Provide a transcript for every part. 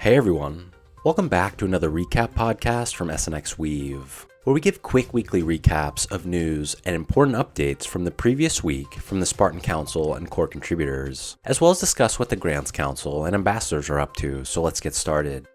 Hey everyone, welcome back to another recap podcast from SNXweave, where we give quick weekly recaps of news and important updates from the previous week from the Spartan Council and core contributors, as well as discuss what the Grants Council and ambassadors are up to, so let's get started.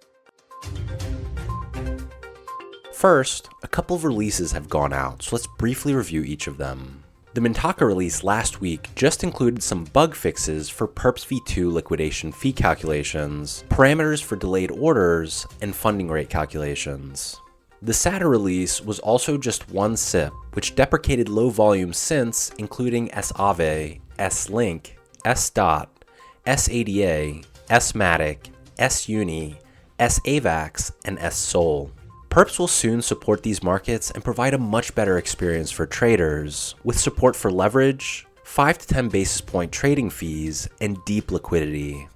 First, a couple of releases have gone out, so let's briefly review each of them. The Mintaka release last week just included some bug fixes for Perps v2 liquidation fee calculations, parameters for delayed orders, and funding rate calculations. The SATA release was also just one SIP, which deprecated low volume synths including SAVE, S-Link, S-Dot, S-ADA, S-Matic, S-Uni, S-AVAX, and S-Sol. Perps will soon support these markets and provide a much better experience for traders, with support for leverage, 5 to 10 basis point trading fees, and deep liquidity.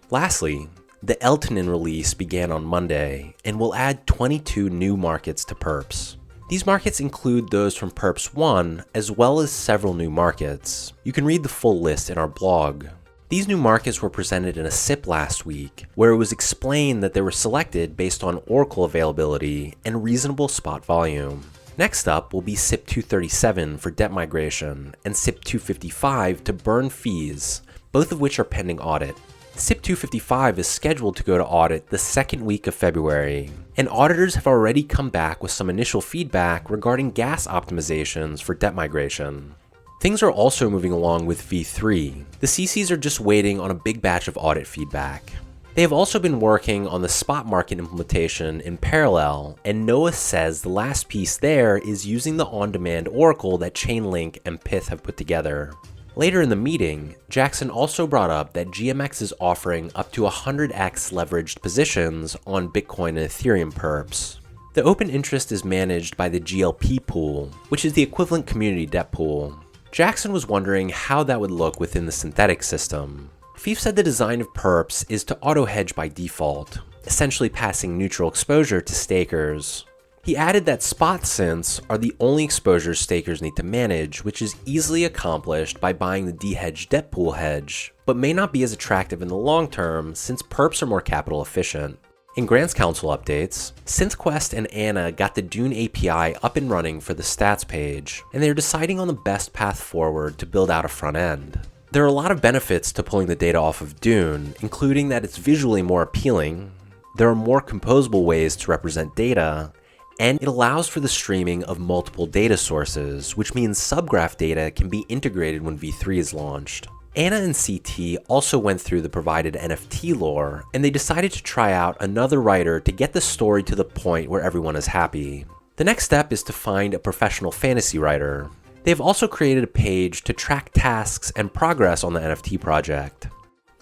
Lastly, the Eltonin release began on Monday and will add 22 new markets to Perps. These markets include those from Perps 1 as well as several new markets. You can read the full list in our blog. These new markets were presented in a SIP last week, where it was explained that they were selected based on Oracle availability and reasonable spot volume. Next up will be SIP 237 for debt migration and SIP 255 to burn fees, both of which are pending audit. SIP 255 is scheduled to go to audit the second week of February, and auditors have already come back with some initial feedback regarding gas optimizations for debt migration. Things are also moving along with V3. The CCs are just waiting on a big batch of audit feedback. They have also been working on the spot market implementation in parallel, and Noah says the last piece there is using the on-demand Oracle that Chainlink and Pyth have put together. Later in the meeting, Jackson also brought up that GMX is offering up to 100x leveraged positions on Bitcoin and Ethereum perps. The open interest is managed by the GLP pool, which is the equivalent community debt pool. Jackson was wondering how that would look within the synthetic system. Fief said the design of perps is to auto-hedge by default, essentially passing neutral exposure to stakers. He added that spot synths are the only exposures stakers need to manage, which is easily accomplished by buying the de-hedged debt pool hedge, but may not be as attractive in the long term since perps are more capital efficient. In Grants Council updates, SynthQuest and Anna got the Dune API up and running for the stats page, and they are deciding on the best path forward to build out a front end. There are a lot of benefits to pulling the data off of Dune, including that it's visually more appealing, there are more composable ways to represent data, and it allows for the streaming of multiple data sources, which means subgraph data can be integrated when V3 is launched. Anna and CT also went through the provided NFT lore, and they decided to try out another writer to get the story to the point where everyone is happy. The next step is to find a professional fantasy writer. They have also created a page to track tasks and progress on the NFT project.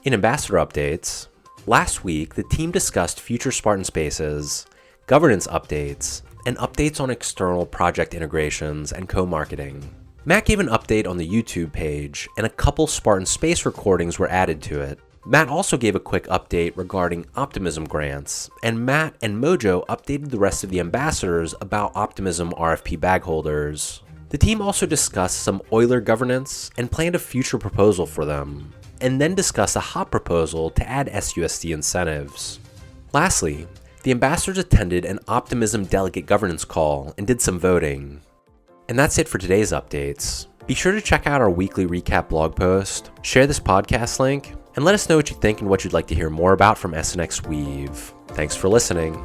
In ambassador updates, last week the team discussed future Spartan spaces, governance updates, and updates on external project integrations and co-marketing. Matt gave an update on the YouTube page, and a couple Spartan Space recordings were added to it. Matt also gave a quick update regarding Optimism grants, and Matt and Mojo updated the rest of the ambassadors about Optimism RFP bag holders. The team also discussed some Euler governance and planned a future proposal for them, and then discussed a hot proposal to add SUSD incentives. Lastly, the ambassadors attended an Optimism delegate governance call and did some voting. And that's it for today's updates. Be sure to check out our weekly recap blog post, share this podcast link, and let us know what you think and what you'd like to hear more about from SNXweave. Thanks for listening.